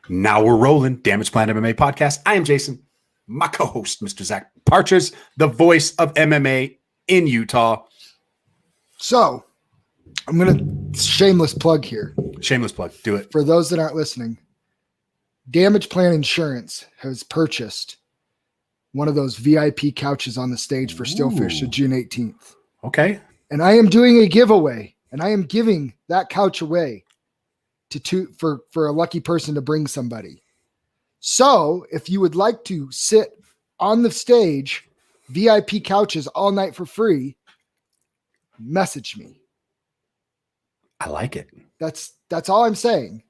Now we're rolling. Damage Plan MMA podcast. I am Jason, my co-host, Mr. Zach Partridge, the voice of MMA in Utah. So I'm going to shameless plug here. Shameless plug. Do it. For those that aren't listening, Damage Plan Insurance has purchased one of those VIP couches on the stage for Stillfish to June 18th. Okay. And I am doing a giveaway, and I am giving that couch away for a lucky person to bring somebody. So if you would like to sit on the stage, VIP couches all night for free, message me. I like it. That's all I'm saying.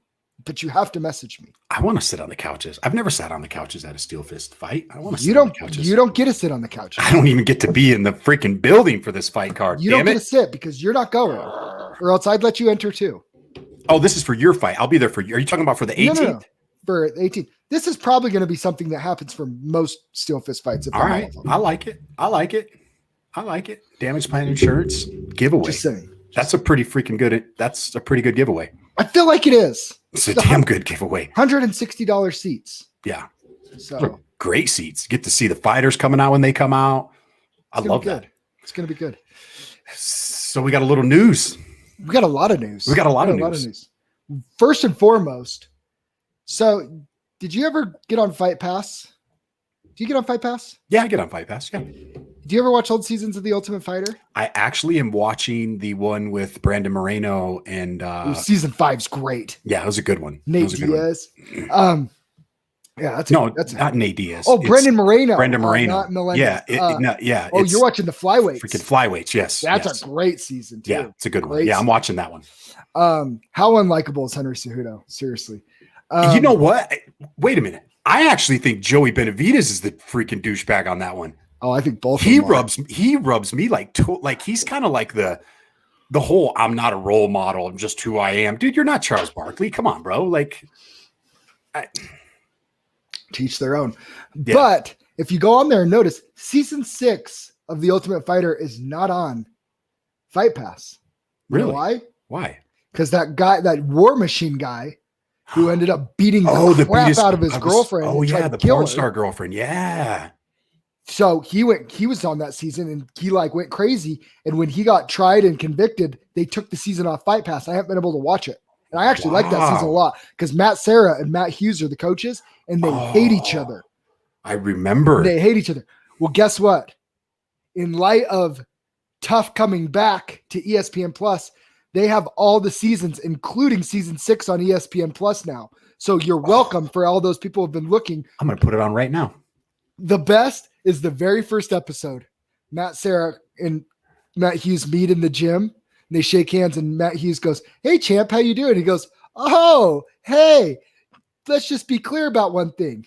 But you have to message me. I want to sit on the couches. I've never sat on the couches at a Steel Fist fight. I want to sit on the couches. You don't get to sit on the couches. I don't even get to be in the freaking building for this fight card. You don't get to sit because you're not going, or else I'd let you enter too. Oh, this is for your fight. I'll be there for you. Are you talking about for the 18th? No. For the 18th. This is probably going to be something that happens for most Steel Fist fights. All right. I like it. Damage Plan Insurance giveaway. Just saying. That's a pretty freaking good. That's a pretty good giveaway. I feel like it is. It's a damn good giveaway. $160 seats. Yeah. So great seats. Get to see the fighters coming out when they come out. I love that. It's going to be good. So we got a little news. We got a lot of news. First and foremost. So did you ever get on Fight Pass? Do you get on Fight Pass? Yeah, I get on Fight Pass. Yeah. Do you ever watch old seasons of The Ultimate Fighter? I actually am watching the one with Brandon Moreno and season 5's great. Yeah, it was a good one. Nate Diaz. Yeah, that's not Nate Diaz. Oh, Brandon Moreno. Brandon Moreno. Not Melendez. Yeah. You're watching the flyweights. Freaking flyweights. Yes. That's a great season too. Yeah, it's a good one. Yeah, I'm watching that one. How unlikable is Henry Cejudo? Seriously. You know what? Wait a minute. I actually think Joey Benavidez is the freaking douchebag on that one. Oh, I think both. He rubs me like he's kind of like the whole I'm not a role model. I'm just who I am, dude. You're not Charles Barkley. Come on, bro. Teach their own. Yeah. But if you go on there and notice, season 6 of The Ultimate Fighter is not on Fight Pass. You know why? Why? Because that guy, that War Machine guy, who ended up beating the crap out of his girlfriend. Oh yeah, the porn star girlfriend. Yeah. So he was on that season and he went crazy. And when he got tried and convicted, they took the season off Fight Pass. I haven't been able to watch it. And I actually like that season a lot because Matt Serra and Matt Hughes are the coaches and they hate each other. I remember. They hate each other. Well, guess what? In light of Tough coming back to ESPN Plus, they have all the seasons, including season 6 on ESPN Plus now. So you're welcome for all those people who have been looking. I'm going to put it on right now. The best is the very first episode. Matt Serra and Matt Hughes meet in the gym. And they shake hands and Matt Hughes goes, "Hey champ, how you doing?" He goes, "Oh, hey, let's just be clear about one thing.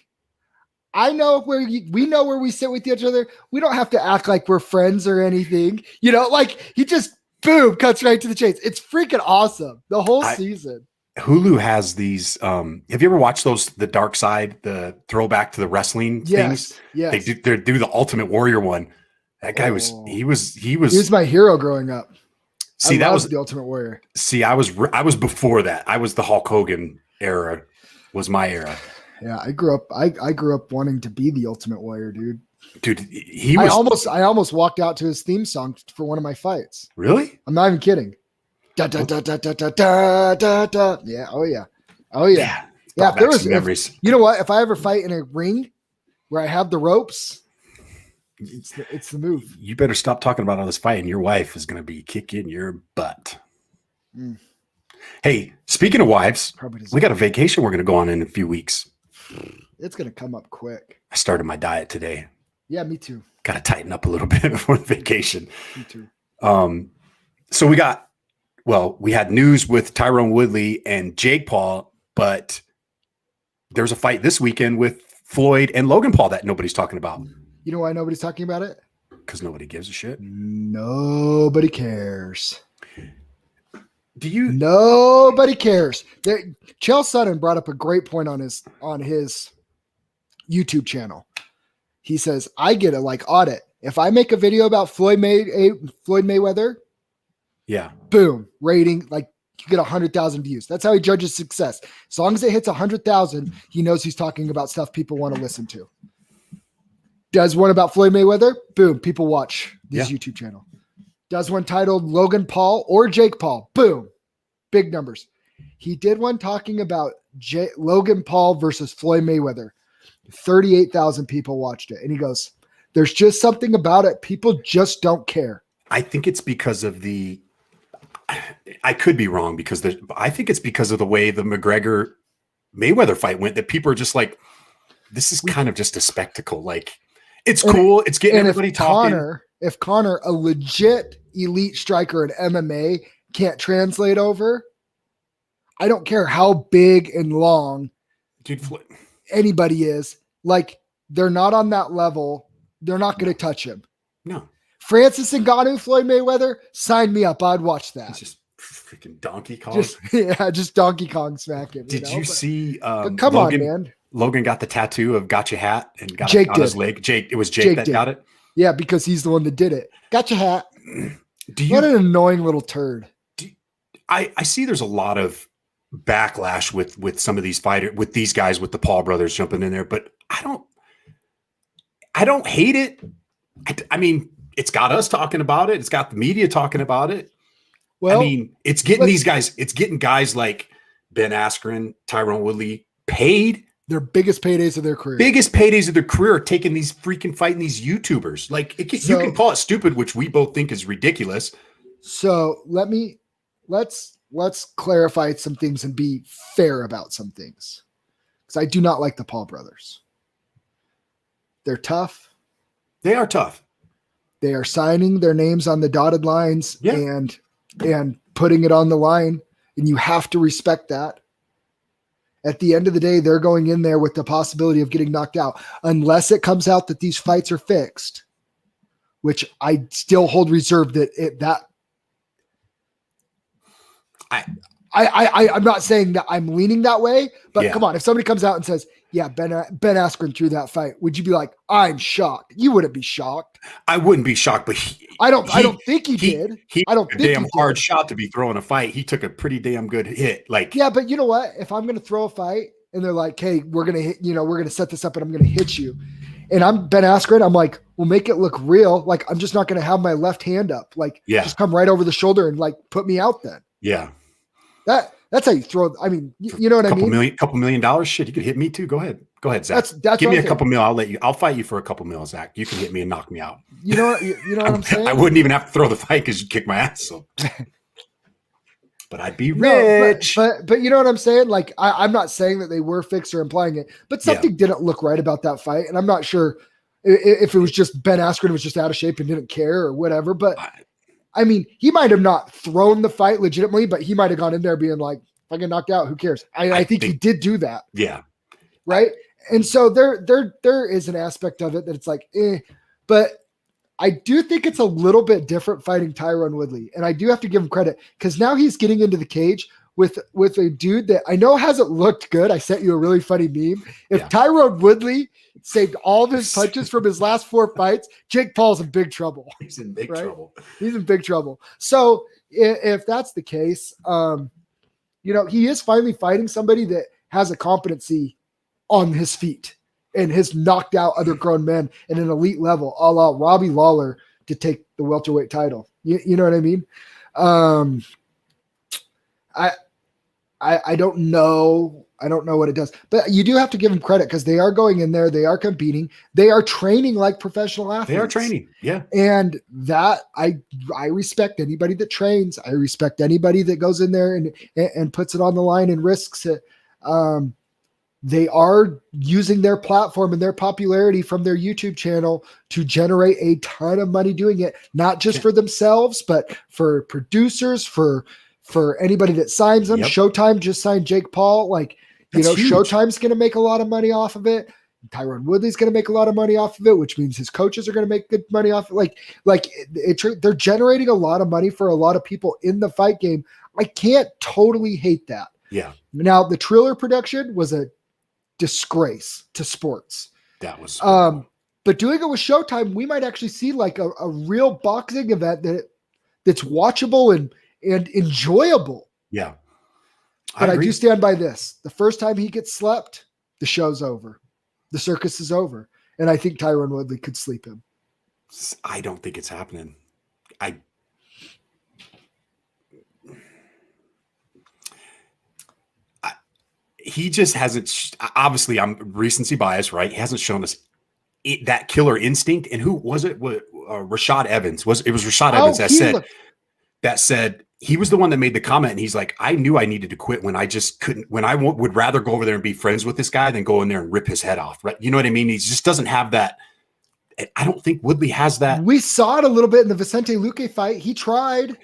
I know we know where we sit with each other. We don't have to act like we're friends or anything." You know, he just boom, cuts right to the chase. It's freaking awesome. The whole season. Hulu has these. Have you ever watched those? The Dark Side, the throwback to the wrestling things. Yes. They do the Ultimate Warrior one. That guy he was my hero growing up. See, that was the Ultimate Warrior. See, I was before that. I was the Hulk Hogan era. Was my era. Yeah, I grew up wanting to be the Ultimate Warrior, dude. Dude, he was. I almost walked out to his theme song for one of my fights. Really? I'm not even kidding. Da da da da da da da da da. Yeah. Oh yeah. Yeah. If there was memories. You know what? If I ever fight in a ring where I have the ropes, it's the move. You better stop talking about all this fighting. Your wife is going to be kicking your butt. Mm. Hey, speaking of wives, we got a vacation we're going to go on in a few weeks. It's going to come up quick. I started my diet today. Yeah, me too. Got to tighten up a little bit before the vacation. Me too. So we had news with Tyrone Woodley and Jake Paul, but there's a fight this weekend with Floyd and Logan Paul that nobody's talking about. You know why nobody's talking about it? Because nobody gives a shit. Nobody cares. Nobody cares. Chael Sonnen brought up a great point on his YouTube channel. He says, I get a audit. If I make a video about Floyd Mayweather, yeah, boom, rating you get 100,000 views. That's how he judges success. As long as it hits 100,000, he knows he's talking about stuff people want to listen to. Does one about Floyd Mayweather? Boom, people watch this YouTube channel. Does one titled Logan Paul or Jake Paul? Boom, big numbers. He did one talking about Logan Paul versus Floyd Mayweather. 38,000 people watched it. And he goes, there's just something about it. People just don't care. I think it's because of I could be wrong because I think it's because of the way the McGregor Mayweather fight went that people are just like, this is kind of just a spectacle. Like, it's cool. It's getting everybody talking. If Connor, a legit elite striker in MMA, can't translate over, I don't care how big and long anybody is. Like, they're not on that level. They're not going to touch him. No. Francis Ngannou, Floyd Mayweather, sign me up. I'd watch that. It's just freaking Donkey Kong. Just Donkey Kong smacking. Did you see? But come on, man. Logan got the tattoo of "Got Your Hat" and got Jake it on his leg. It was Jake that got it. Yeah, because he's the one that did it. Got your hat. What an annoying little turd. I see there's a lot of backlash with some of these fighters, with these guys, with the Paul brothers jumping in there, but I don't hate it. I mean, it's got us talking about it. It's got the media talking about it. Well, I mean, it's getting these guys. It's getting guys like Ben Askren, Tyron Woodley paid. Their biggest paydays of their career. Biggest paydays of their career are taking these freaking fighting these YouTubers. Like, you can call it stupid, which we both think is ridiculous. So let's clarify some things and be fair about some things. Because I do not like the Paul brothers. They're tough. They are tough. They are signing their names on the dotted lines and putting it on the line. And you have to respect that. At the end of the day, they're going in there with the possibility of getting knocked out, unless it comes out that these fights are fixed, which I still hold reserved I'm not saying that I'm leaning that way, but come on, if somebody comes out and says, yeah, Ben Askren threw that fight, would you be like, I'm shocked? You wouldn't be shocked. I wouldn't be shocked, but I don't think he did. I don't think a damn hard shot to be throwing a fight. He took a pretty damn good hit. Like, yeah, but you know what? If I'm going to throw a fight and they're like, hey, we're going to hit, we're going to set this up and I'm going to hit you. And I'm Ben Askren. I'm like, we'll make it look real. Like, I'm just not going to have my left hand up. Like, just come right over the shoulder and like put me out then. Yeah. That's how you throw. I mean, you know what I mean? Couple $1 million. Shit, you could hit me too. Go ahead, Zach. That's give me a couple mil. I'll fight you for a couple mil, Zach. You can hit me and knock me out. You know what I'm saying? I wouldn't even have to throw the fight because you kick my ass. So. But I'd be rich. But you know what I'm saying? Like, I'm not saying that they were fixed or implying it, but something didn't look right about that fight. And I'm not sure if it was just Ben Askren was just out of shape and didn't care or whatever. But I mean, he might have not thrown the fight legitimately, but he might have gone in there being like, if I get knocked out, who cares? I think he did do that. Yeah. Right. And so there is an aspect of it that it's like, but I do think it's a little bit different fighting Tyron Woodley. And I do have to give him credit because now he's getting into the cage with a dude that I know hasn't looked good. I sent you a really funny meme. If Tyron Woodley saved all of his punches from his last 4 fights, Jake Paul's in big trouble. He's in big trouble. He's in big trouble. So if that's the case, he is finally fighting somebody that has a competency on his feet and has knocked out other grown men at an elite level, a la Robbie Lawler, to take the welterweight title. You know what I mean? I don't know. I don't know what it does, but you do have to give them credit because they are going in there. They are competing. They are training like professional athletes. They are training. Yeah. And that I respect anybody that trains. I respect anybody that goes in there and puts it on the line and risks it. They are using their platform and their popularity from their YouTube channel to generate a ton of money doing it, not just for themselves, but for producers, for anybody that signs them. Showtime just signed Jake Paul. Like, huge. Showtime's going to make a lot of money off of it. Tyron Woodley's going to make a lot of money off of it, which means his coaches are going to make good money off it. They're generating a lot of money for a lot of people in the fight game. I can't totally hate that. Yeah. Now, the Triller production was a disgrace to sports. That was but doing it with Showtime, we might actually see like a real boxing event that's watchable and enjoyable. Yeah. But I agree. do stand by this. The first time he gets slept, the show's over. The circus is over. And I think Tyron Woodley could sleep him. I don't think it's happening. He just hasn't. Obviously, I'm recency bias, right? He hasn't shown us that killer instinct. And who was it? Rashad Evans was. It was Rashad Evans that said he was the one that made the comment. And he's like, I knew I needed to quit when I just couldn't. When I would rather go over there and be friends with this guy than go in there and rip his head off. Right? You know what I mean? He just doesn't have that. I don't think Woodley has that. We saw it a little bit in the Vicente Luque fight. He tried.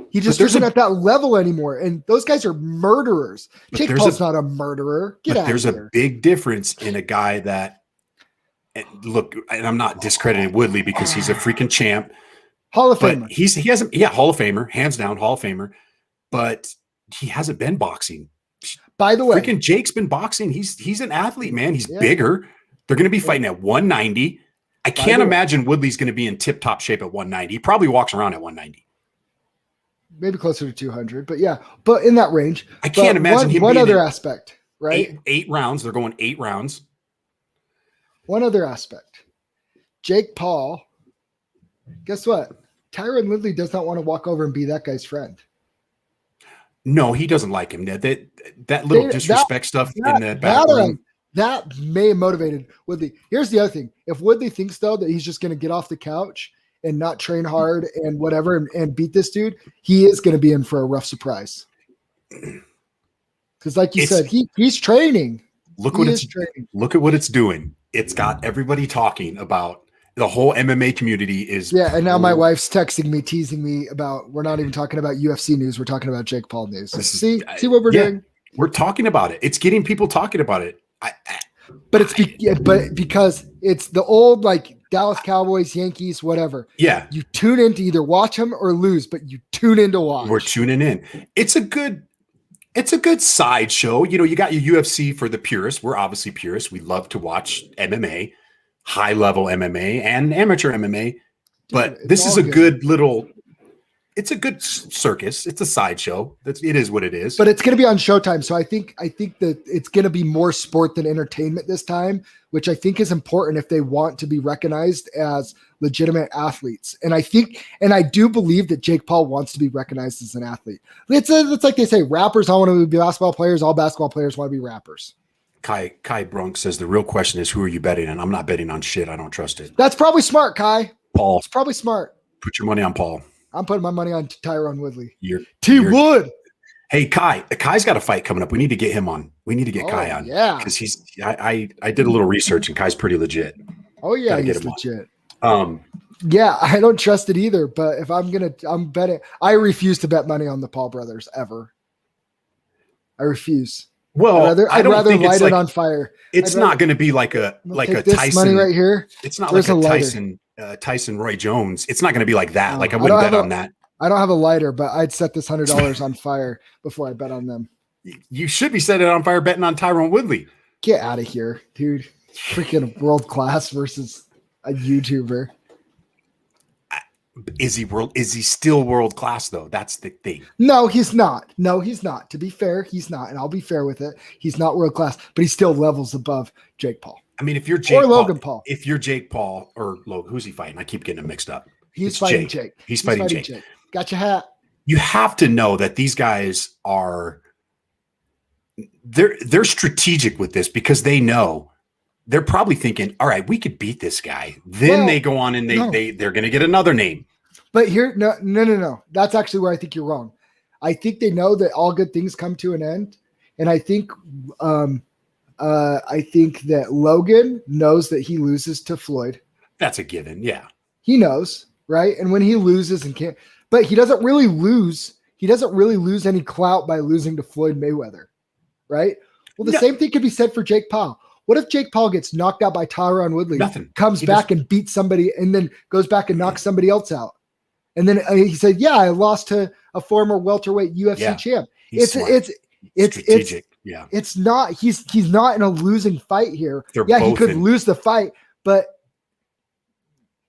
He just isn't at that level anymore. And those guys are murderers. Jake Paul's not a murderer. Get out of here. There's a big difference in a guy that, look, and I'm not discrediting Woodley because he's a freaking champ. Hall of Famer. He hasn't, Hall of Famer, hands down, Hall of Famer. But he hasn't been boxing. By the way, freaking Jake's been boxing. He's an athlete, man. He's bigger. They're going to be fighting at 190. I can't imagine Woodley's going to be in tip-top shape at 190. He probably walks around at 190. Maybe closer to 200, but in that range. I can't imagine him. One other aspect, right? Eight rounds. They're going 8 rounds. One other aspect. Jake Paul. Guess what? Tyron Woodley does not want to walk over and be that guy's friend. No, he doesn't like him. That little disrespect stuff in the back room. That may have motivated Woodley. Here's the other thing. If Woodley thinks, though, that he's just going to get off the couch and not train hard and whatever and beat this dude, he is going to be in for a rough surprise. Because like you said, he's training. Look at what it's doing. It's got everybody talking about the whole MMA community is. Yeah, and now my wife's texting me, teasing me about, we're not even talking about UFC news. We're talking about Jake Paul news. See what we're doing? We're talking about it. It's getting people talking about it. But because it's the old, like, Dallas Cowboys, Yankees, whatever. Yeah. You tune in to either watch them or lose, but you tune in to watch. We're tuning in. It's a good sideshow. You know, you got your UFC for the purists. We're obviously purists. We love to watch MMA, high level MMA and amateur MMA. But this is a good little, it's a good circus. It's a sideshow. It is what it is. But it's going to be on Showtime. So I think that it's going to be more sport than entertainment this time, which I think is important if they want to be recognized as legitimate athletes. And I do believe that Jake Paul wants to be recognized as an athlete. It's like they say, rappers all want to be basketball players. All basketball players want to be rappers. Kai Brunk says the real question is, who are you betting on? I'm not betting on shit. I don't trust it. That's probably smart, Kai. Paul. It's probably smart. Put your money on Paul. I'm putting my money on Tyron Woodley. Wood. Hey, Kai. Kai's got a fight coming up. We need to get him on. We need to get Kai on. Yeah. Because I did a little research and Kai's pretty legit. Oh, yeah, he's legit. Yeah, I don't trust it either. But if I'm betting. I refuse to bet money on the Paul brothers ever. I refuse. Well, I'd rather light it on fire. It's not going to be like a Tyson money right here. It's not like a Tyson Roy Jones. It's not going to be like that. Like I wouldn't bet on that. I don't have a lighter, but I'd set this $100 on fire before I bet on them. You should be setting it on fire betting on Tyron Woodley. Get out of here, dude. Freaking world class versus a YouTuber. Is he still world class though? That's the thing. No, he's not. To be fair, he's not. And I'll be fair with it. He's not world class, but he's still levels above Jake Paul. I mean, if you're Jake or Logan Paul, if you're Jake Paul or Logan, who's he fighting? I keep getting them mixed up. He's fighting Jake. He's fighting Jake. Got your hat. You have to know that these guys are they're strategic with this because they know they're probably thinking, all right, we could beat this guy. Then they go on and they're going to get another name. But here, no. That's actually where I think you're wrong. I think they know that all good things come to an end, and I think that Logan knows that he loses to Floyd. That's a given. Yeah, he knows, right? And when he loses and can't, but he doesn't really lose. He doesn't really lose any clout by losing to Floyd Mayweather, right? Well, the same thing could be said for Jake Paul. What if Jake Paul gets knocked out by Tyron Woodley, comes back and beats somebody, and then goes back and knocks somebody else out? And then he said, "Yeah, I lost to a former welterweight UFC champ." It's strategic. It's not. He's not in a losing fight here. He could lose the fight, but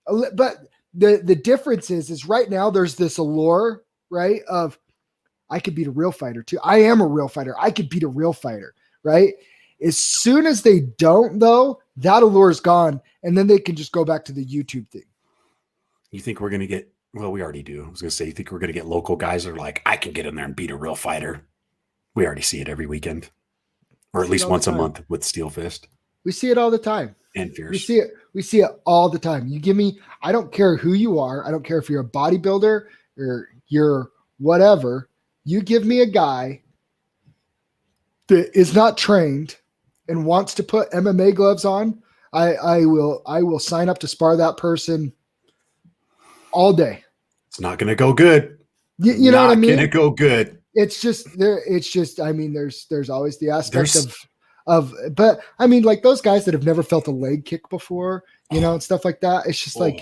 the difference is right now there's this allure, right, of I could beat a real fighter too. I am a real fighter. I could beat a real fighter, right? As soon as they don't, though, that allure is gone, and then they can just go back to the YouTube thing. You think we're going to get, well, we already do. I was going to say, you think we're going to get local guys that are like, I can get in there and beat a real fighter? We already see it every weekend, or at least once a month with Steel Fist. We see it all the time. And Fierce. We see it all the time. You give me, I don't care who you are. I don't care if you're a bodybuilder or you're whatever. You give me a guy that is not trained and wants to put MMA gloves on, I will sign up to spar that person all day. It's not going to go good. You know what I mean? Going to go good. It's just there. It's just, I mean, there's always the aspect but I mean, like those guys that have never felt a leg kick before, you know, and stuff like that. It's just like,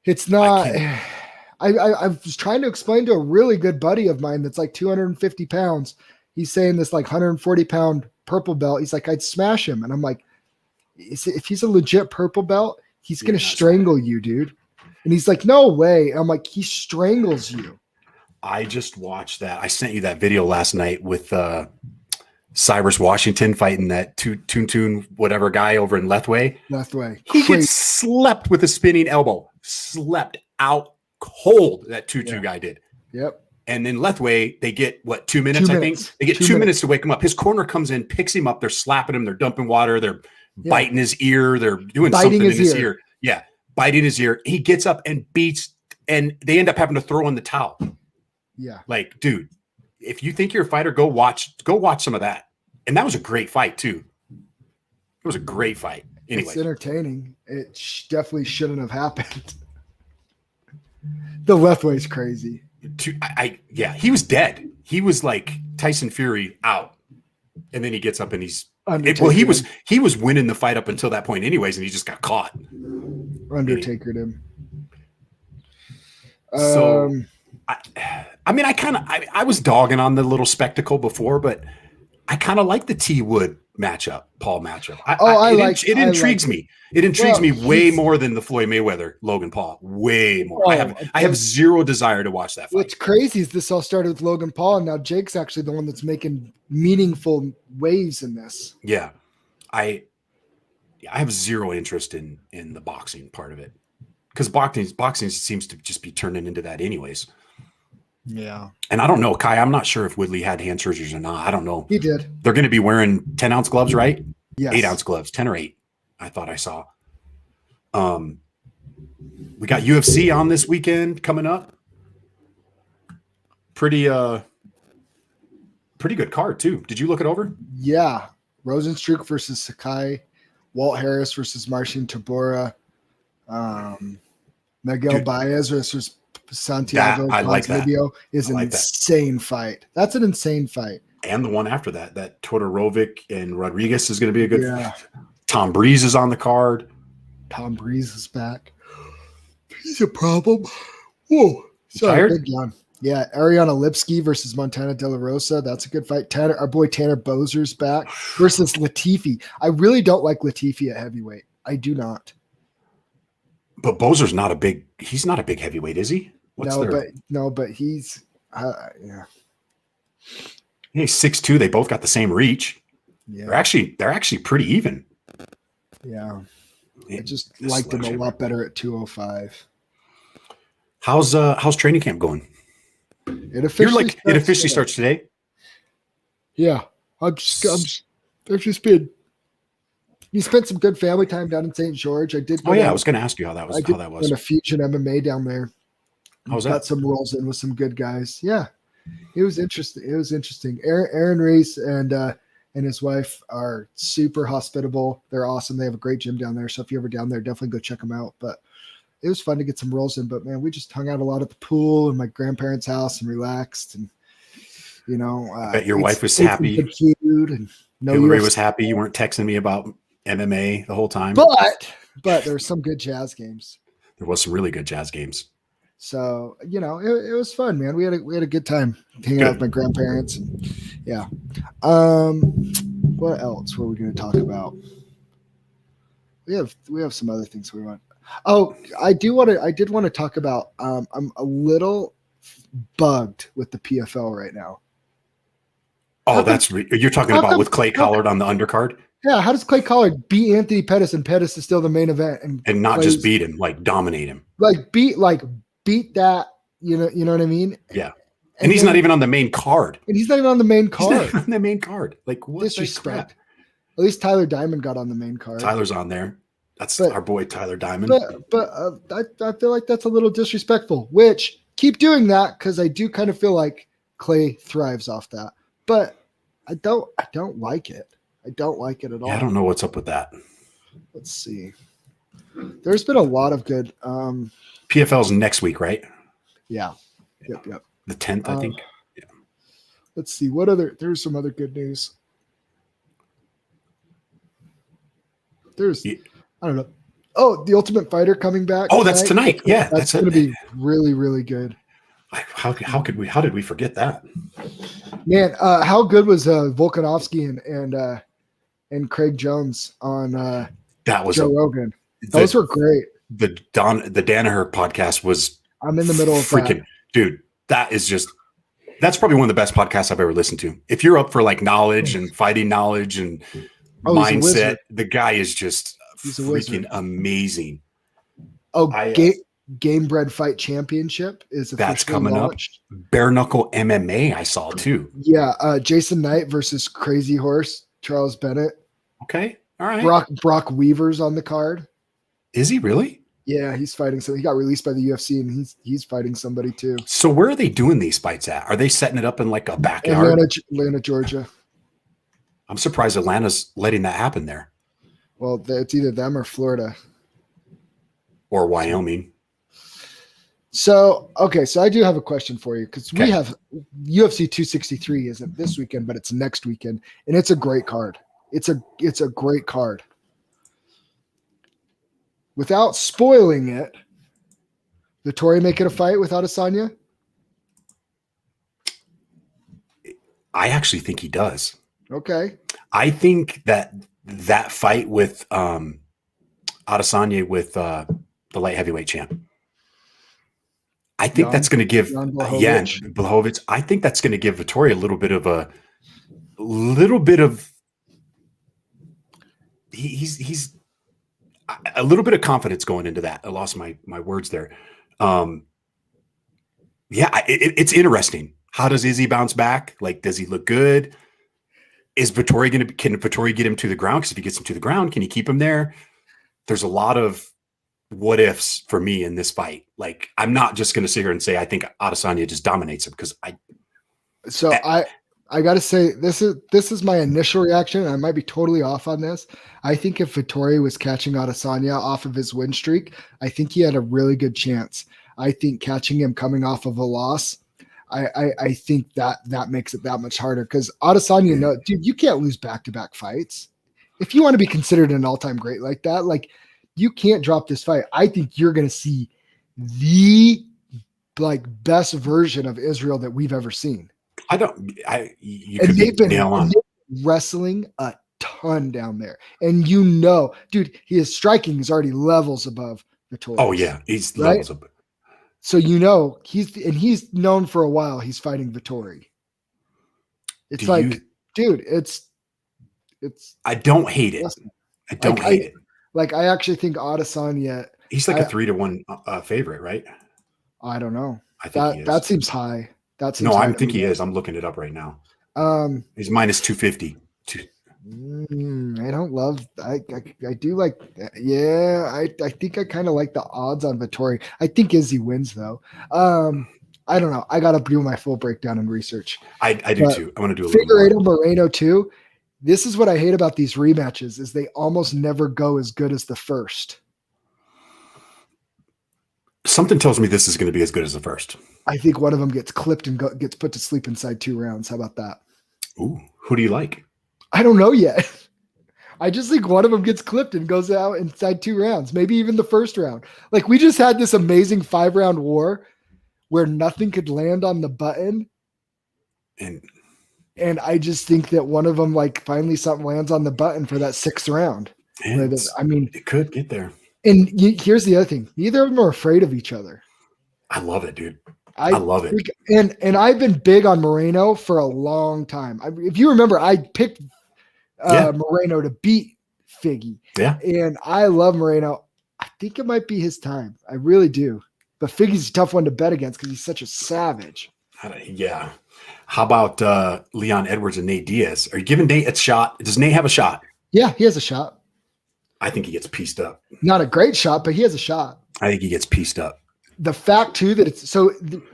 it's not. I was trying to explain to a really good buddy of mine that's like 250 pounds. He's saying this like 140-pound purple belt. He's like, I'd smash him. And I'm like, if he's a legit purple belt, he's going to strangle you, dude. And he's like, no way. And I'm like, he strangles you. I just watched that. I sent you that video last night with Cyrus Washington fighting that Toon whatever guy over in Lethway. He gets slept with a spinning elbow. Slept out cold, that 2-2 guy did. Yep. And then Lethway, they get, 2 minutes, I think? They get 2 minutes to wake him up. His corner comes in, picks him up. They're slapping him. They're dumping water. They're biting his ear. They're doing something in his ear. Yeah, biting his ear. He gets up and beats, and they end up having to throw in the towel. Yeah. Like, dude, if you think you're a fighter, go watch some of that. And that was a great fight, too. It was a great fight. Anyway. It's entertaining. It definitely shouldn't have happened. The Lethway's crazy. He was dead. He was like Tyson Fury out, and then he gets up and he was winning the fight up until that point, anyways, and he just got caught. Undertakered him. So, I mean, I was dogging on the little spectacle before, but I kind of like the T Wood Paul matchup. It intrigues me. It intrigues me way more than the Floyd Mayweather Logan Paul. Way more. I have zero desire to watch that fight. What's crazy is this all started with Logan Paul, and now Jake's actually the one that's making meaningful waves in this. Yeah, I have zero interest in the boxing part of it, because boxing seems to just be turning into that anyways. Yeah. And I don't know, Kai, I'm not sure if Woodley had hand surgeries or not. I don't know. He did. They're going to be wearing 10-ounce gloves, right? Yes. 8-ounce gloves, 10 or 8. I thought I saw. We got UFC on this weekend coming up. Pretty good card too. Did you look it over? Yeah. Rosenstruck versus Sakai, Walt Harris versus Marcin Tybura, Miguel Baez versus Santiago Ponzinibbio is an insane fight. That's an insane fight. And the one after that Todorovic and Rodriguez is going to be a good fight. Tom Breeze is on the card. Tom Breeze is back. He's a problem. Whoa. Sorry, big one. Yeah, Ariana Lipsky versus Montana De La Rosa. That's a good fight. Our boy Tanner Bozer's back versus Latifi. I really don't like Latifi at heavyweight. I do not. But Bozer's not a big heavyweight, is he? But he's He's 6'2". They both got the same reach. Yeah. They're actually pretty even. Yeah. I just liked him a lot better at 205. How's training camp going? It officially starts today. Yeah. I've just been. You spent some good family time down in St. George. I did. I was going to ask you how that was. In a Fusion MMA down there. How was that? Got some rolls in with some good guys. Yeah, it was interesting. Aaron Reis and his wife are super hospitable. They're awesome. They have a great gym down there. So if you're ever down there, definitely go check them out. But it was fun to get some rolls in. But man, we just hung out a lot at the pool and my grandparents' house and relaxed. And I bet your wife was happy. And Hillary was happy. You weren't texting me about MMA the whole time. But there were some good jazz games. There was some really good jazz games. So, it was fun, man. We had a good time hanging out with my grandparents. And, yeah. What else were we going to talk about? We have some other things we want. Oh, I did want to talk about, I'm a little bugged with the PFL right now. Oh, you're talking about with Clay Collard on the undercard? Yeah, how does Clay Collard beat Anthony Pettis and Pettis is still the main event and not just beat him, like dominate him, beat that, you know what I mean? Yeah. And he's not even on the main card. And he's not even on the main card. On the main card. Like, what disrespect? At least Tyler Diamond got on the main card. Tyler's on there. That's our boy Tyler Diamond. But I feel like that's a little disrespectful. Which keep doing that because I do kind of feel like Clay thrives off that. But I don't like it. I don't like it at all. I don't know what's up with that. Let's see. There's been a lot of good. PFL's next week, right? Yeah. Yep. The 10th, I think. Yeah. Let's see. There's some other good news. I don't know. Oh, the Ultimate Fighter coming back. Oh, that's tonight. Yeah. That's going to be really, really good. How did we forget that? Man, how good was Volkanovski and Craig Jones on that was Joe Rogan? Those were great. The Danaher podcast was I'm in the middle of freaking dude. That's probably one of the best podcasts I've ever listened to. If you're up for like knowledge and fighting knowledge and mindset, the guy is just freaking amazing. Game Bred Fight Championship is that's coming launched. Up. Bare Knuckle MMA I saw too. Yeah, Jason Knight versus Crazy Horse Charles Bennett. Okay, all right. Brock Weaver's on the card. Is he really? Yeah, he's fighting. So he got released by the UFC, and he's fighting somebody too. So where are they doing these fights at? Are they setting it up in like a backyard? Atlanta, Georgia. I'm surprised Atlanta's letting that happen there. Well, it's either them or Florida. Or Wyoming. So I do have a question for you because we have UFC 263 isn't this weekend, but it's next weekend, and it's a great card. It's a great card. Without spoiling it, Vittori making a fight with Adesanya? I actually think he does. Okay. I think that fight with Adesanya with the light heavyweight champ. I think that's going to give Blachowicz. I think that's going to give Vittori a little bit of he's a little bit of confidence going into that. I lost my words there. It's interesting. How does Izzy bounce back? Like, does he look good? Is Vittori can Vittori get him to the ground? Because if he gets him to the ground, can he keep him there? There's a lot of what ifs for me in this fight. Like, I'm not just going to sit here and say I think Adesanya just dominates him because I got to say this is my initial reaction. And I might be totally off on this. I think if Vittori was catching Adesanya off of his win streak, I think he had a really good chance. I think catching him coming off of a loss, I think that makes it that much harder because Adesanya, dude, you can't lose back-to-back fights. If you want to be considered an all-time great like that, like you can't drop this fight. I think you're going to see the best version of Israel that we've ever seen. They've been wrestling a ton down there. And dude, his striking is already levels above Vittori. Oh yeah. He's levels above. So he's known for a while he's fighting Vittori. It's dude, it's I don't hate it. I don't hate it. Like I actually think Adesanya. He's like a 3-1 favorite, right? I don't know. I think he is. That seems high. I think he is. I'm looking it up right now. He's minus 250. I don't love. I do like. Yeah, I think I kind of like the odds on Vittori. I think Izzy wins though. I don't know. I got to do my full breakdown and research. I do too. I want to do a little Figueiredo Moreno too. This is what I hate about these rematches is they almost never go as good as the first. Something tells me this is going to be as good as the first. I think one of them gets clipped and gets put to sleep inside 2 rounds. How about that? Ooh, who do you like? I don't know yet. I just think one of them gets clipped and goes out inside 2 rounds, maybe even the first round. Like we just had this amazing 5-round war where nothing could land on the button. And I just think that one of them, like finally something lands on the button for that 6th round. It could get there. And here's the other thing. Neither of them are afraid of each other. I love it, dude. I love it. And I've been big on Moreno for a long time. If you remember, I picked Moreno to beat Figgy. Yeah. And I love Moreno. I think it might be his time. I really do. But Figgy's a tough one to bet against because he's such a savage. Yeah. How about Leon Edwards and Nate Diaz? Are you giving Nate a shot? Does Nate have a shot? Yeah, he has a shot. I think he gets pieced up. Not a great shot, but he has a shot. I think he gets pieced up. The fact too that it's so.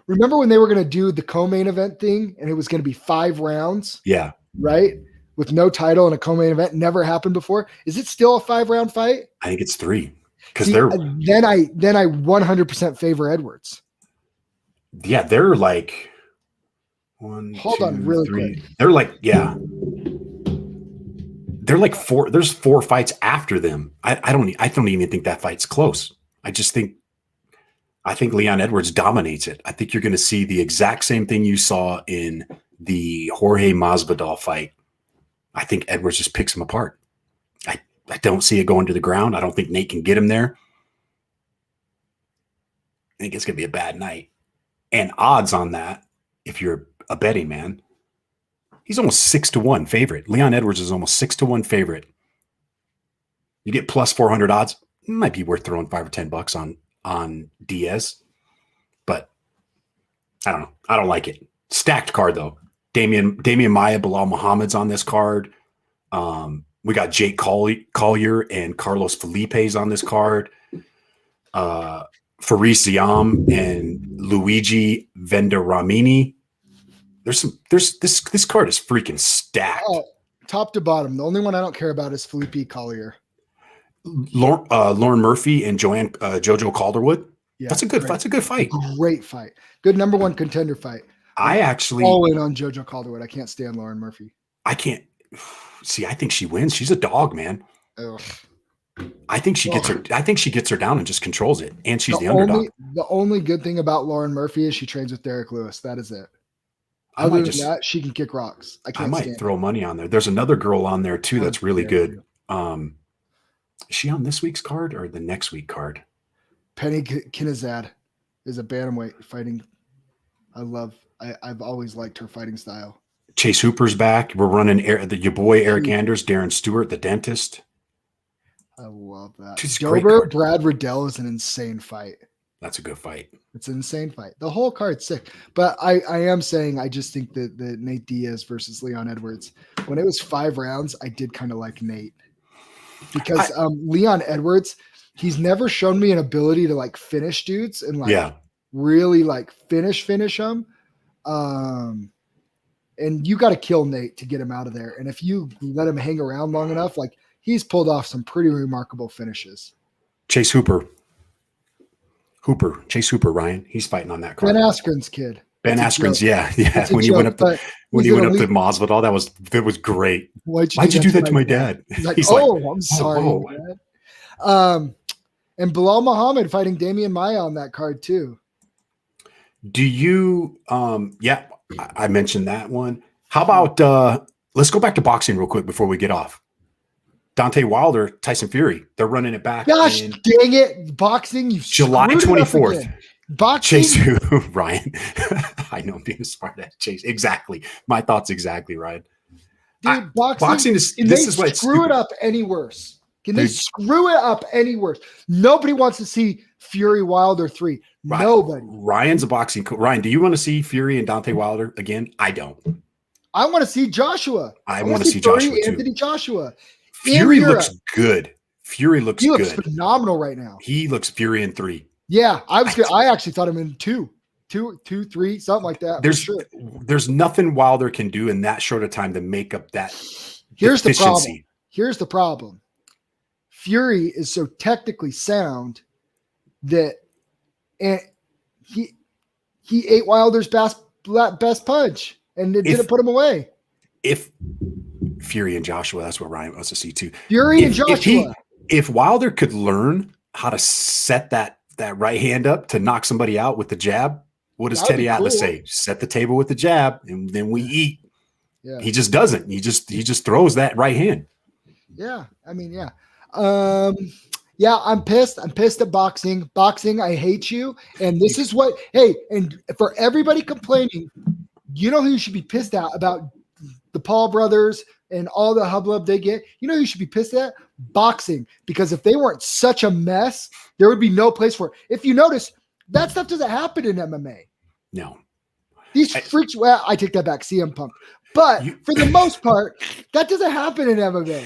Remember when they were going to do the co-main event thing, and it was going to be 5 rounds? Yeah. Right. With no title and a co-main event, never happened before. Is it still a 5-round fight? I think it's 3 because then I 100% favor Edwards. Yeah, they're like 1. Hold 2, on, really 3. quick. They're like they're like 4. There's 4 fights after them. I don't even think that fight's close. I think Leon Edwards dominates it. I think you're going to see the exact same thing you saw in the Jorge Masvidal fight. I think Edwards just picks him apart. I don't see it going to the ground. I don't think Nate can get him there. I think it's going to be a bad night. And odds on that, if you're a betting man, he's almost 6-1 favorite. Leon Edwards is almost 6-1 favorite. You get plus 400 odds. It might be worth throwing $5 or $10 on Diaz, but I don't know. I don't like it. Stacked card though. Damian Maia, Bilal Muhammad's on this card. We got Jake Collier and Carlos Felipe's on this card. Faris Ziam and Luigi Vendaramini. This card is freaking stacked. Oh, top to bottom. The only one I don't care about is Felipe Collier. Lauren Murphy and Jojo Calderwood. Yeah, that's a good fight. Great fight. Good number 1 contender fight. I actually all in on Jojo Calderwood. I can't stand Lauren Murphy. I can't see. I think she wins. She's a dog, man. Ugh. I think she gets her. I think she gets her down and just controls it. And she's the underdog. The only good thing about Lauren Murphy is she trains with Derek Lewis. That is it. Other than that, she can kick rocks. I might throw money on there. There's another girl on there too that's really good. Is she on this week's card or the next week card? Penny Kinazad is a bantamweight fighting. I've always liked her fighting style. Chase Hooper's back. We're running your boy Eric Anders, Darren Stewart, the dentist. I love that. Dober Brad Riddell is an insane fight. That's a good fight. It's an insane fight. The whole card's sick. But I am saying I just think that the Nate Diaz versus Leon Edwards, when it was 5 rounds, I did kind of like Nate. Because Leon Edwards, he's never shown me an ability to like finish dudes and really like finish them. And you got to kill Nate to get him out of there. And if you let him hang around long enough, like he's pulled off some pretty remarkable finishes. Chase Hooper, Ryan. He's fighting on that card. Ben Askren's kid. Ben Askren's, yeah. When you went up to Masvidal, that was great. Why'd you do that to my dad? He's like, I'm sorry, Dad. And Bilal Muhammad fighting Damian Maia on that card too. Do you? I mentioned that one. How about let's go back to boxing real quick before we get off. Deontay Wilder, Tyson Fury. They're running it back. Gosh, dang it! Boxing, July 24th. Boxing, Chase Ryan. I know I'm being a smart ass. Chase, exactly. My thoughts exactly, Ryan. Dude, boxing is. This is what screw it up any worse. Can they screw it up any worse? Nobody wants to see Fury Wilder 3. Nobody. Ryan's a boxing coach. Ryan, do you want to see Fury and Deontay Wilder again? I don't. I want to see Joshua. I want to see Joshua too. Anthony Joshua. Fury looks good. He looks phenomenal right now. He looks Fury in 3. Yeah, I actually thought him in 2, 3, something like that. There's nothing Wilder can do in that short of time to make up that deficiency. Here's the problem. Fury is so technically sound that he ate Wilder's best punch and it didn't put him away. If Fury and Joshua, that's what Ryan wants to see too. And Joshua. If Wilder could learn how to set that right hand up to knock somebody out with the jab, what does Teddy Atlas say? Set the table with the jab and then we eat. Yeah. He just doesn't. He just throws that right hand. Yeah. I mean, yeah. Yeah, I'm pissed. I'm pissed at boxing. Boxing, I hate you. And this is what, hey, and for everybody complaining, you know who you should be pissed at about the Paul brothers and all the hubbub they get? You know who you should be pissed at? Boxing. Because if they weren't such a mess, there would be no place for it. If you notice, that stuff doesn't happen in MMA. No. These freaks, well, I take that back, CM Punk. But for the most part, that doesn't happen in MMA.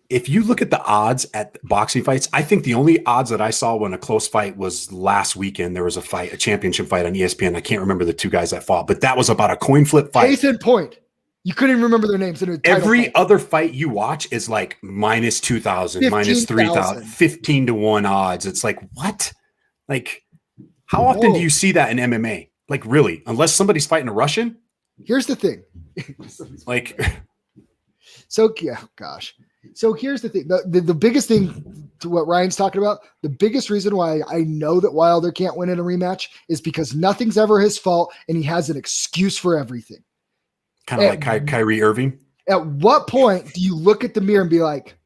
If you look at the odds at boxing fights, I think the only odds that I saw when a close fight was last weekend. There was a fight, a championship fight on ESPN. I can't remember the two guys that fought, but that was about a coin flip fight. Case in point. You couldn't even remember their names. Every other fight you watch is like minus 2,000, minus 3,000, 15 to 1 odds. It's like, what? Like, how often do you see that in MMA? Like, really? Unless somebody's fighting a Russian? Here's the thing. Like, so, yeah, gosh. So here's the thing. The biggest thing to what Ryan's talking about, the biggest reason why I know that Wilder can't win in a rematch is because nothing's ever his fault and he has an excuse for everything. Kind of like Kyrie Irving. At what point do you look at the mirror and be like,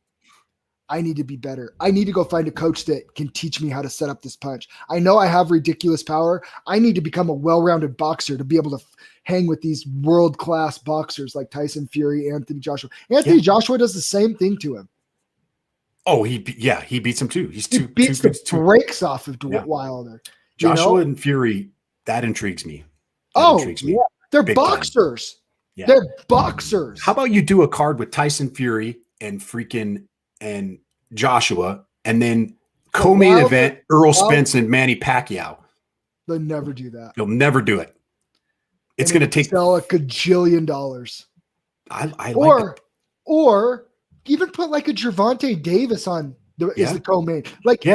I need to be better. I need to go find a coach that can teach me how to set up this punch. I know I have ridiculous power. I need to become a well-rounded boxer to be able to hang with these world-class boxers like Tyson Fury, Anthony Joshua. Anthony Joshua does the same thing to him. Oh, he beats him too. He beats the brakes off of Wilder. Joshua and Fury, that intrigues me. Yeah. They're boxers. Yeah. They're boxers. How about you do a card with Tyson Fury and Joshua, and then co-main event Earl Spence and Manny Pacquiao? They'll never do that. They'll never do it. It's going to take sell a gajillion dollars. Or even put like a Gervonta Davis on is the co-main, like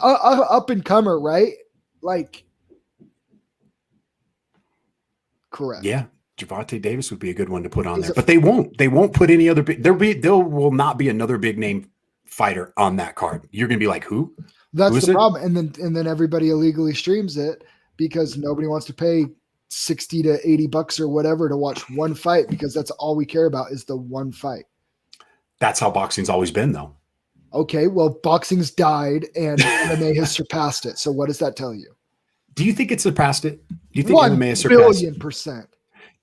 up and comer, right? Like, correct. Yeah. Gervonta Davis would be a good one to put on there, but they won't put any other big, there will not be another big name fighter on that card. You're going to be like, who? That's the problem. And then everybody illegally streams it because nobody wants to pay 60 to 80 bucks or whatever to watch one fight, because that's all we care about is the one fight. That's how boxing's always been, though. Okay, well, boxing's died and MMA has surpassed it. So what does that tell you? Do you think it surpassed it? Do you think MMA has surpassed it? 1,000,000,000%.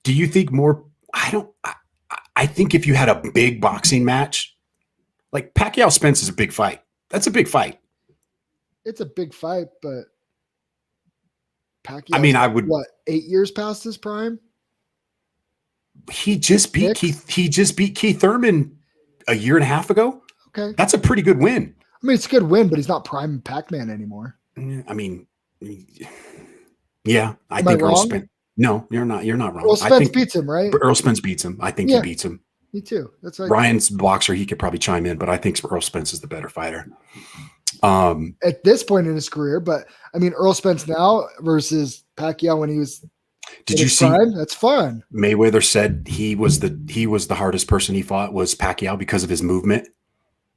Do you think more? I think if you had a big boxing match, like Pacquiao Spence is a big fight. That's a big fight. It's a big fight, but Pacquiao. I mean, I would. 8 years past his prime? He just beat Keith Thurman a year and a half ago. Okay, that's a pretty good win. I mean, it's a good win, but he's not prime Pac-Man anymore. I mean, yeah, I think Earl Spence. No, you're not wrong. Earl Spence beats him, right? Earl Spence beats him. I think he beats him. Me too. That's right. Ryan's boxer. He could probably chime in, but I think Earl Spence is the better fighter. At this point in his career, but I mean, Earl Spence now versus Pacquiao when he was. Did you see? Prime? That's fun. Mayweather said he was the hardest person he fought was Pacquiao because of his movement.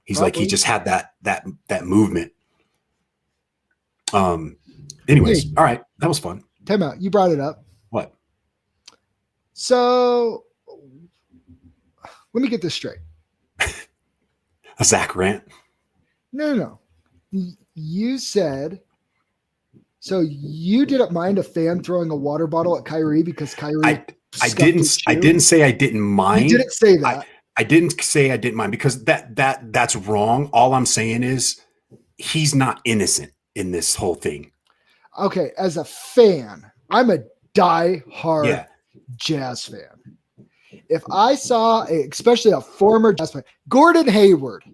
He's like, he just had that movement. Anyways, all right, that was fun. Time out. You brought it up. What? So let me get this straight. A Zach rant? No. You said, so you didn't mind a fan throwing a water bottle at Kyrie because Kyrie. I didn't say I didn't mind. You didn't say that. I didn't say I didn't mind because that's wrong. All I'm saying is he's not innocent in this whole thing. Okay, as a fan, I'm a die-hard Jazz fan. If I saw, especially a former Jazz fan, Gordon Hayward,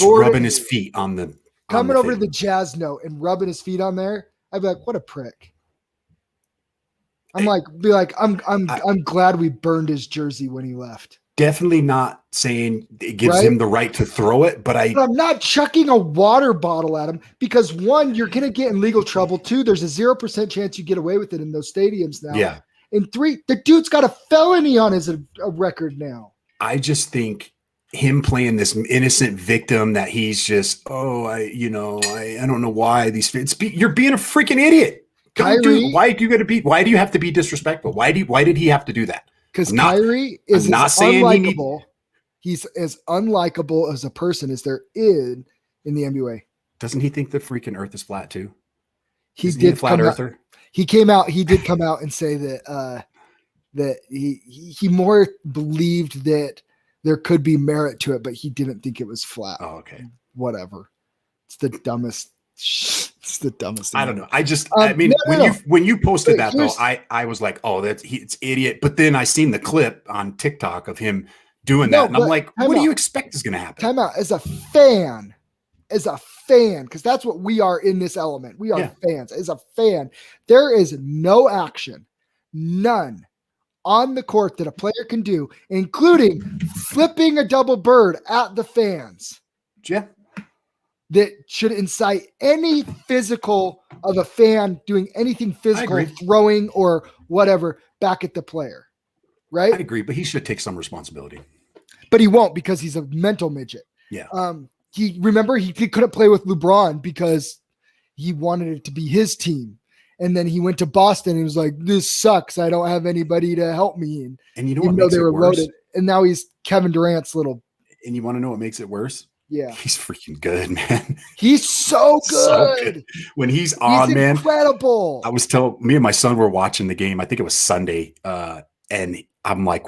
rubbing his feet on the coming over to the Jazz note and rubbing his feet on there, I'd be like, "What a prick!" I'm glad we burned his jersey when he left. Definitely not saying it gives him the right to throw it, but I'm not chucking a water bottle at him because 1, you're going to get in legal trouble. 2, there's a 0% chance you get away with it in those stadiums now. Yeah. And 3, the dude's got a felony on his record now. I just think him playing this innocent victim that he's just, I don't know why you're being a freaking idiot. Kyrie, why do you have to be disrespectful? Why did he have to do that? Because Kyrie is as unlikable. He's as unlikable as a person as there is in the NBA. Doesn't he think the freaking Earth is flat too? He Isn't he a did flat come earther. out. He did come out and say that that he more believed that there could be merit to it, but he didn't think it was flat. Oh, okay. Whatever. It's the dumbest. It's the dumbest thing. I don't know. I mean, when you posted But that though, I was like, oh, it's idiot. But then I seen the clip on TikTok of him doing that, and I'm like, what do you expect is going to happen? Time out. As a fan, because that's what we are in this element. We are fans. As a fan, there is no action, none on the court that a player can do, including flipping a double bird at the fans. Yeah. That should incite any physical of a fan doing anything physical, throwing or whatever back at the player. Right? I agree, but he should take some responsibility. But he won't because he's a mental midget. Yeah. He couldn't play with LeBron because he wanted it to be his team. And then he went to Boston and was like, this sucks. I don't have anybody to help me. And you know what makes it worse? Loaded. And now he's Kevin Durant's little. And you want to know what makes it worse? Yeah. He's freaking good, man. He's so good. When he's on, man. Incredible. I was me and my son were watching the game. I think it was Sunday. And I'm like,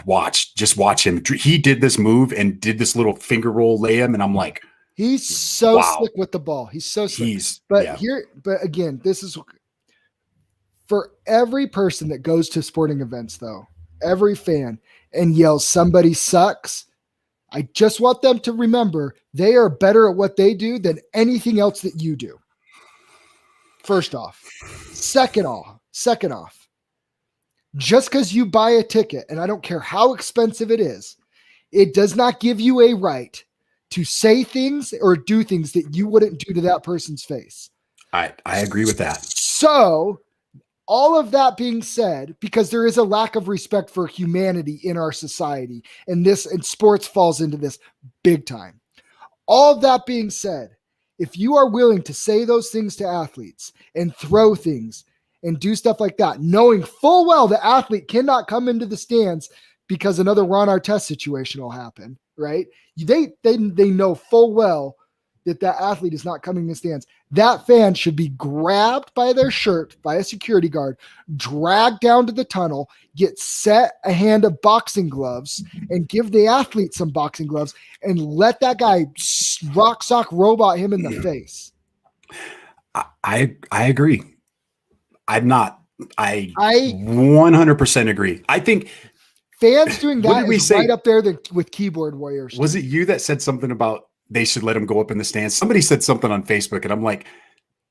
just watch him. He did this move and did this little finger roll lay him. And I'm like, he's so slick with the ball. He's so slick. But again, this is for every person that goes to sporting events, though, every fan and yells, somebody sucks. I just want them to remember they are better at what they do than anything else that you do. First off. Second off, just because you buy a ticket, and I don't care how expensive it is, it does not give you a right to say things or do things that you wouldn't do to that person's face. I agree with that. So all of that being said, because there is a lack of respect for humanity in our society, and sports falls into this big time. All of that being said, if you are willing to say those things to athletes and throw things and do stuff like that, knowing full well the athlete cannot come into the stands because another Ron Artest situation will happen, right? They know full well that athlete is not coming in the stands. That fan should be grabbed by their shirt by a security guard, dragged down to the tunnel, get set a hand of boxing gloves, and give the athlete some boxing gloves and let that guy rock sock robot him in the face. I agree. I 100% agree. I think fans doing that is right up there with keyboard warriors. Was it you that said something about they should let him go up in the stands? Somebody said something on Facebook, and I'm like,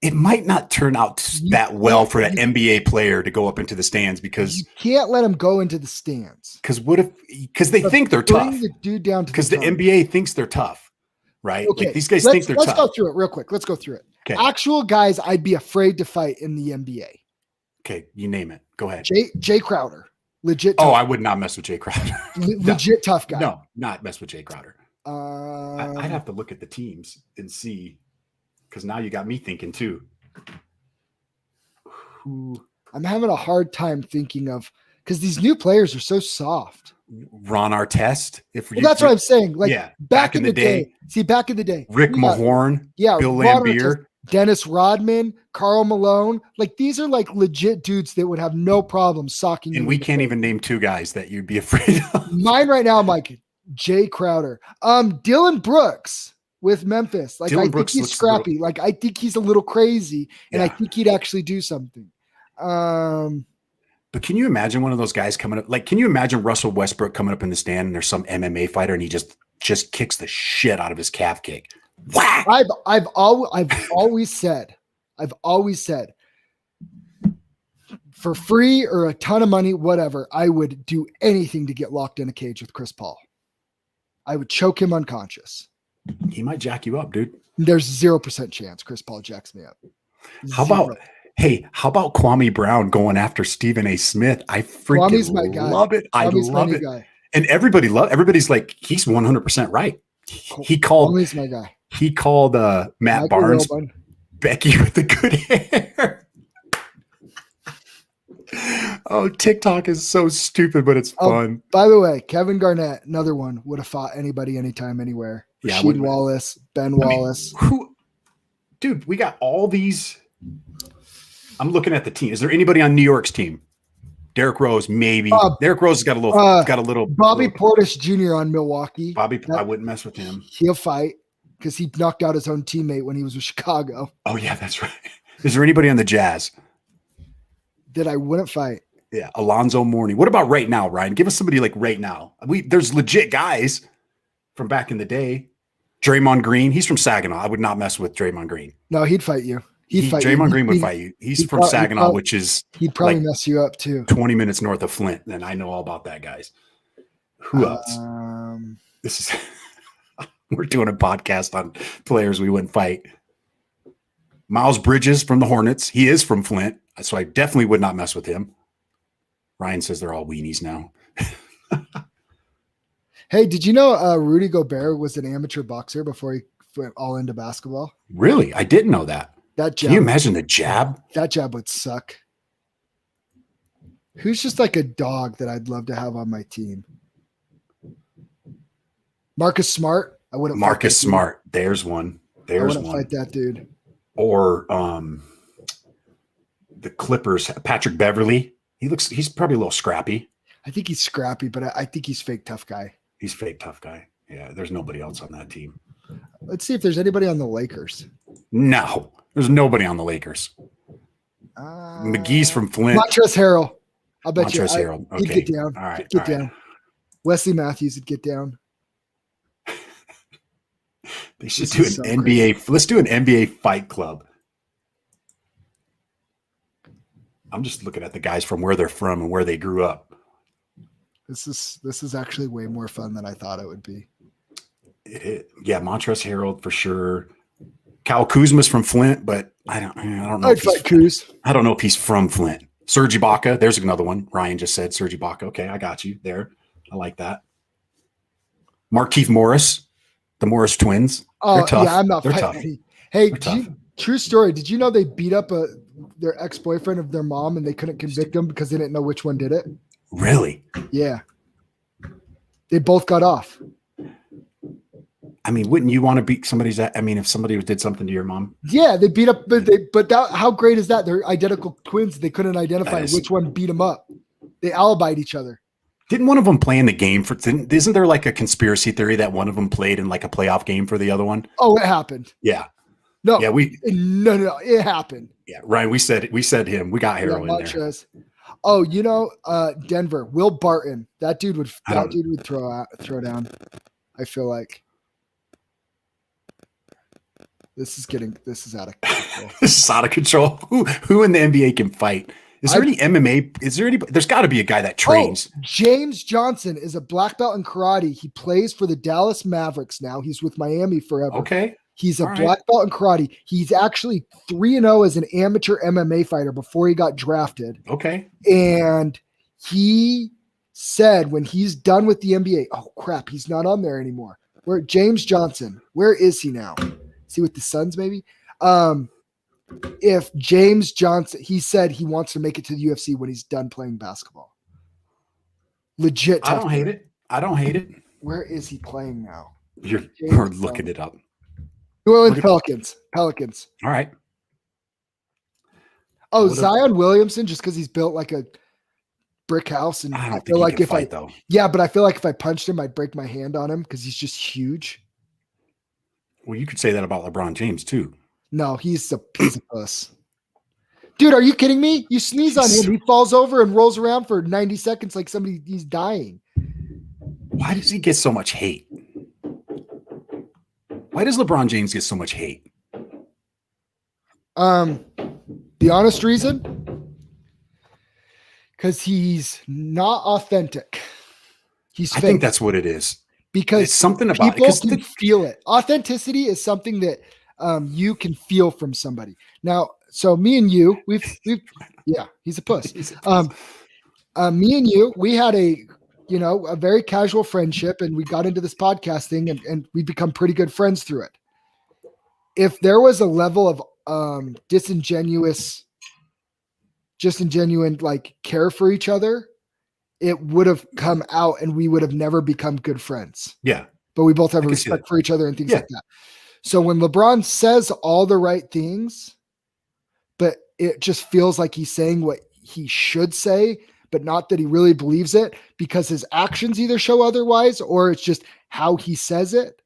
it might not turn out that well for that NBA player to go up into the stands because you can't let him go into the stands. Because they think they're tough. The dude down because the NBA thinks they're tough, right? Okay, like these guys think they're tough. Let's go through it real quick. Okay. Actual guys I'd be afraid to fight in the NBA. Okay, you name it. Go ahead. Jay Crowder. Legit tough. I would not mess with Jay Crowder. Legit tough guy. No, not mess with Jay Crowder. I'd have to look at the teams and see, because now you got me thinking too. I'm having a hard time thinking of, because these new players are so soft. Ron Artest. That's what I'm saying. Like back in the day. See, back in the day. Rick Mahorn. Bill Laimbeer. Dennis Rodman, Karl Malone. Like these are like legit dudes that would have no problem socking. And we can't even name two guys that you'd be afraid of. Mine right now, I'm like Jay Crowder. Dylan Brooks with Memphis. Like I think he's scrappy. Like I think he's a little crazy, and I think he'd actually do something. But can you imagine one of those guys coming up? Like, can you imagine Russell Westbrook coming up in the stand and there's some MMA fighter and he just kicks the shit out of his calf kick? Whack! I've always said, for free or a ton of money, whatever, I would do anything to get locked in a cage with Chris Paul. I would choke him unconscious. He might jack you up, dude. There's 0% chance Chris Paul jacks me up. How about Kwame Brown going after Stephen A. Smith? I freaking love it. I love it. Guy. And everybody's like, he's 100% right. He called Kwame's my guy. He called Matt Michael Barnes Wilbon. Becky with the good hair. Oh, TikTok is so stupid, but it's fun. By the way, Kevin Garnett, another one, would have fought anybody, anytime, anywhere. Rasheed Wallace, Ben Wallace. dude, we got all these. I'm looking at the team. Is there anybody on New York's team? Derrick Rose, maybe. Derrick Rose has got a little. Bobby Portis Jr. on Milwaukee. I wouldn't mess with him. He'll fight because he knocked out his own teammate when he was with Chicago. Oh yeah, that's right. Is there anybody on the Jazz that I wouldn't fight? Yeah, Alonzo Mourning. What about right now, Ryan? Give us somebody like right now. There's legit guys from back in the day. Draymond Green. He's from Saginaw. I would not mess with Draymond Green. No, he'd fight you. Draymond Green would fight you. He's from Saginaw, which is he'd probably mess you up too. 20 minutes north of Flint. And I know all about that, guys. Who else? This is we're doing a podcast on players we wouldn't fight. Miles Bridges from the Hornets. He is from Flint, so I definitely would not mess with him. Ryan says they're all weenies now. Hey, did you know Rudy Gobert was an amateur boxer before he went all into basketball? Really? I didn't know that. Can you imagine the jab? That jab would suck. Who's just like a dog that I'd love to have on my team? Marcus Smart. I wouldn't. Marcus Smart. There's one. I wouldn't fight that dude. Or the Clippers. Patrick Beverly. He's probably a little scrappy. I think he's scrappy, but I think he's fake tough guy. He's fake tough guy. Yeah, there's nobody else on that team. Let's see if there's anybody on the Lakers. No, there's nobody on the Lakers. McGee's from Flint. Montrezl Harrell. I'll bet Montrezl Harrell. He'd get down. All right. Get down. Wesley Matthews would get down. They should do an NBA. Crazy. Let's do an NBA fight club. I'm just looking at the guys from where they're from and where they grew up. This is actually way more fun than I thought it would be. Yeah, Montrezl Harrell for sure. Kyle Kuzma's from Flint, but I don't know. I'd fight Kuz. I don't know if he's from Flint. Serge Ibaka, there's another one. Ryan just said Serge Ibaka. Okay, I got you there. I like that. Markieff Morris, the Morris twins. Oh, they're tough. Yeah, I'm not they're fighting. Tough. Hey, true story. Did you know they beat up their ex-boyfriend of their mom and they couldn't convict him because they didn't know which one did it? Really? Yeah. They both got off. I mean, wouldn't you want to beat somebody's? I mean, if somebody did something to your mom? Yeah, they beat up, but how great is that? They're identical twins. They couldn't identify which one beat them up. They alibied each other. Didn't one of them play in the game isn't there like a conspiracy theory that one of them played in like a playoff game for the other one? Oh, it happened. Yeah. No. Yeah, no, it happened. Yeah, Ryan, we said him. We got Harrell in there. Oh, Denver, Will Barton. That dude would throw down. I feel like. This is out of control. This is out of control. Who in the NBA can fight? Is there any MMA? Is there anybody? There's got to be a guy that trains. James Johnson is a black belt in karate. He plays for the Dallas Mavericks now. He's with Miami forever. Okay. He's a black belt in karate. He's actually 3-0 as an amateur MMA fighter before he got drafted. Okay. And he said when he's done with the NBA, oh crap, he's not on there anymore. Where James Johnson? Where is he now? See with the Suns, maybe. If James Johnson, he said he wants to make it to the UFC when he's done playing basketball. Legit. I don't hate it. Where is he playing now? We're looking it up. New Orleans Pelicans. All right. Oh, Zion Williamson, just because he's built like a brick house, and I feel like but I feel like if I punched him, I'd break my hand on him because he's just huge. Well, you could say that about LeBron James too. No, he's a puss. Dude, are you kidding me? You sneeze on him, he falls over and rolls around for 90 seconds like he's dying. Why does he get so much hate? Why does LeBron James get so much hate? The honest reason? Because he's not authentic. He's fake. I think that's what it is. Because it's something about people can feel it. Authenticity is something that you can feel from somebody. Now, so me and you, we've yeah, he's a puss. Me and you, we had a very casual friendship, and we got into this podcast thing, and we become pretty good friends through it. If there was a level of disingenuine like care for each other, it would have come out and we would have never become good friends. Yeah. But we both have respect for each other and things like that. So when LeBron says all the right things, but it just feels like he's saying what he should say, but not that he really believes it because his actions either show otherwise or it's just how he says it.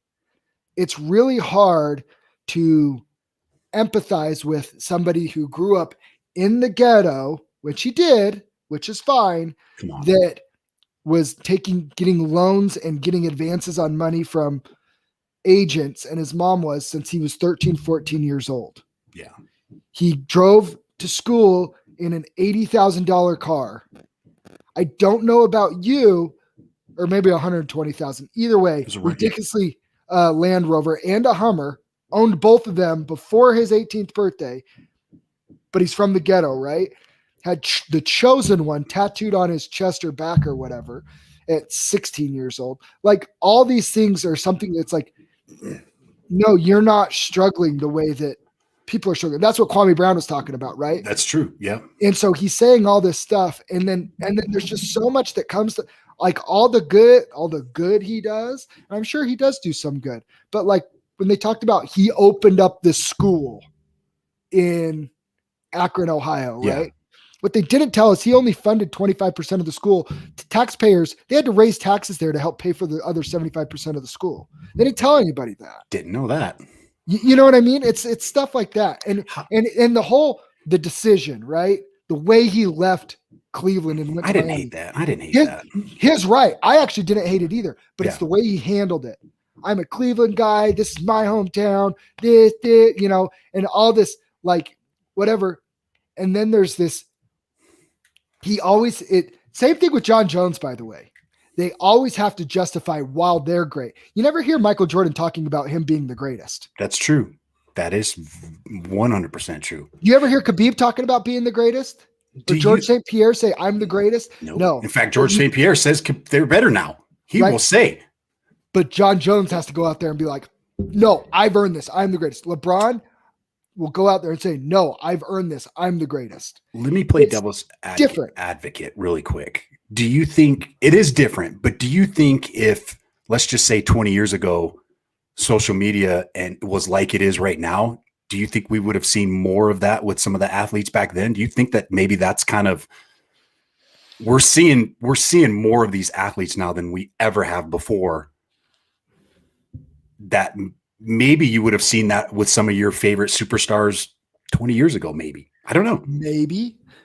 It's really hard to empathize with somebody who grew up in the ghetto, which he did, which is fine, that was getting loans and getting advances on money from agents, and his mom was since he was 13, 14 years old. Yeah. He drove to school in an $80,000 car. I don't know about you, or maybe 120,000. Either way, ridiculously Land Rover and a Hummer, owned both of them before his 18th birthday, but he's from the ghetto, right? Had the chosen one tattooed on his chest or back or whatever at 16 years old. Like all these things are something that's like, no, you're not struggling the way that people are struggling. That's what Kwame Brown was talking about, right? That's true. Yeah. And so he's saying all this stuff, and then there's just so much that comes to like all the good he does. I'm sure he does do some good, but like when they talked about he opened up this school in Akron, Ohio, right? Yeah. What they didn't tell us, he only funded 25% of the school to taxpayers. They had to raise taxes there to help pay for the other 75% of the school. They didn't tell anybody that. Didn't know that. You know what I mean? It's stuff like that. And the decision, right? The way he left Cleveland and went I didn't hate that. I didn't hate that. His right. I actually didn't hate it either, but it's the way he handled it. I'm a Cleveland guy. This is my hometown. This, and all this, like, whatever. And then there's this, same thing with John Jones, by the way. They always have to justify while they're great. You never hear Michael Jordan talking about him being the greatest. That's true. That is 100% true. You ever hear Khabib talking about being the greatest? Or George St. Pierre say, I'm the greatest? No. In fact, George St. Pierre says they're better now. He will say. But John Jones has to go out there and be like, no, I've earned this. I'm the greatest. LeBron will go out there and say, no, I've earned this. I'm the greatest. Let me play devil's advocate really quick. Do you think it is different, but do you think if, let's just say 20 years ago, social media and was like it is right now, do you think we would have seen more of that with some of the athletes back then? Do you think that maybe that's kind of, we're seeing more of these athletes now than we ever have before, that maybe you would have seen that with some of your favorite superstars 20 years ago, maybe. I don't know.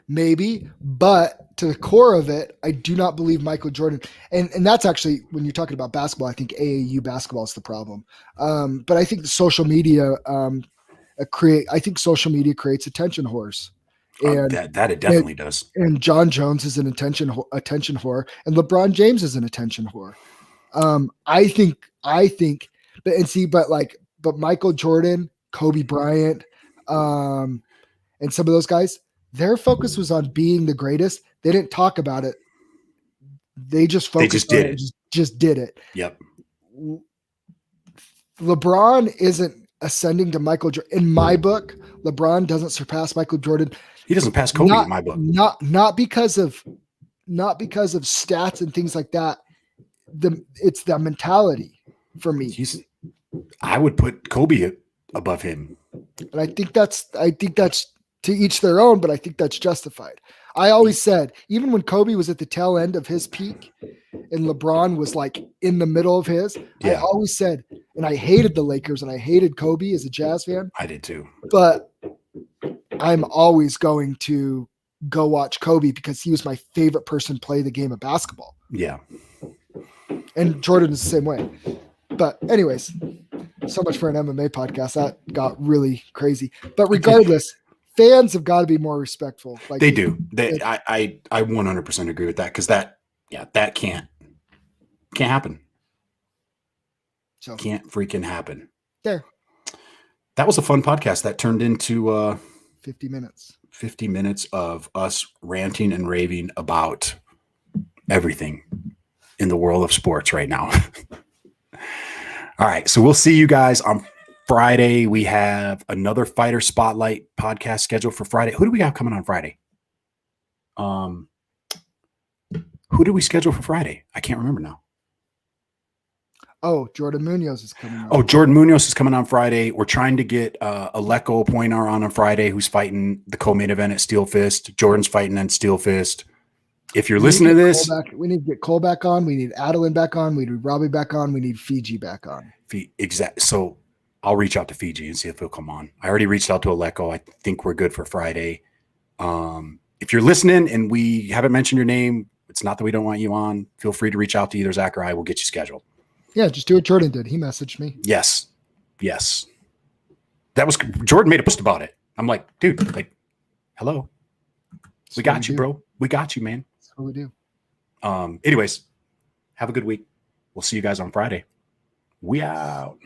Maybe, but to the core of it, I do not believe Michael Jordan. And that's actually, when you're talking about basketball, I think AAU basketball is the problem. But I think the social media creates attention whores. And that it definitely does. And John Jones is an attention whore, and LeBron James is an attention whore. I think, but Michael Jordan, Kobe Bryant, and some of those guys, their focus was on being the greatest. They didn't talk about it. They just focused on it. Just did it. Yep. LeBron isn't ascending to Michael Jordan. In my book, LeBron doesn't surpass Michael Jordan. He doesn't pass Kobe in my book. Not because of stats and things like that. It's the mentality for me. I would put Kobe above him. And I think that's to each their own, but I think that's justified. I always said, even when Kobe was at the tail end of his peak and LeBron was like in the middle of his, I always said, and I hated the Lakers and I hated Kobe as a Jazz fan. I did too. But I'm always going to go watch Kobe because he was my favorite person to play the game of basketball. Yeah. And Jordan is the same way. But anyways, so much for an MMA podcast. That got really crazy. But regardless, fans have got to be more respectful. Like they do. I 100% agree with that, because that can't happen. So can't freaking happen. There. That was a fun podcast that turned into 50 minutes. 50 minutes of us ranting and raving about everything in the world of sports right now. All right. So we'll see you guys on Friday. We have another Fighter Spotlight podcast scheduled for Friday. Who do we have coming on Friday? Who did we schedule for Friday? I can't remember now. Oh, Jordan Munoz is coming on. Oh, Jordan Munoz is coming on Friday. We're trying to get Aleko Poinar on Friday, who's fighting the co-main event at Steel Fist. Jordan's fighting on Steel Fist. If you're listening to this, we need to get Cole back on. We need Adeline back on. We need Robbie back on. We need Fiji back on. So I'll reach out to Fiji and see if he'll come on. I already reached out to Aleko. I think we're good for Friday. If you're listening and we haven't mentioned your name, it's not that we don't want you on. Feel free to reach out to either Zach or I. We'll get you scheduled. Yeah, just do what Jordan did. He messaged me. Yes. That was Jordan made a post about it. I'm like, dude, like, hello. We got you, bro. We got you, man. That's what we do. Anyways, have a good week. We'll see you guys on Friday. We out.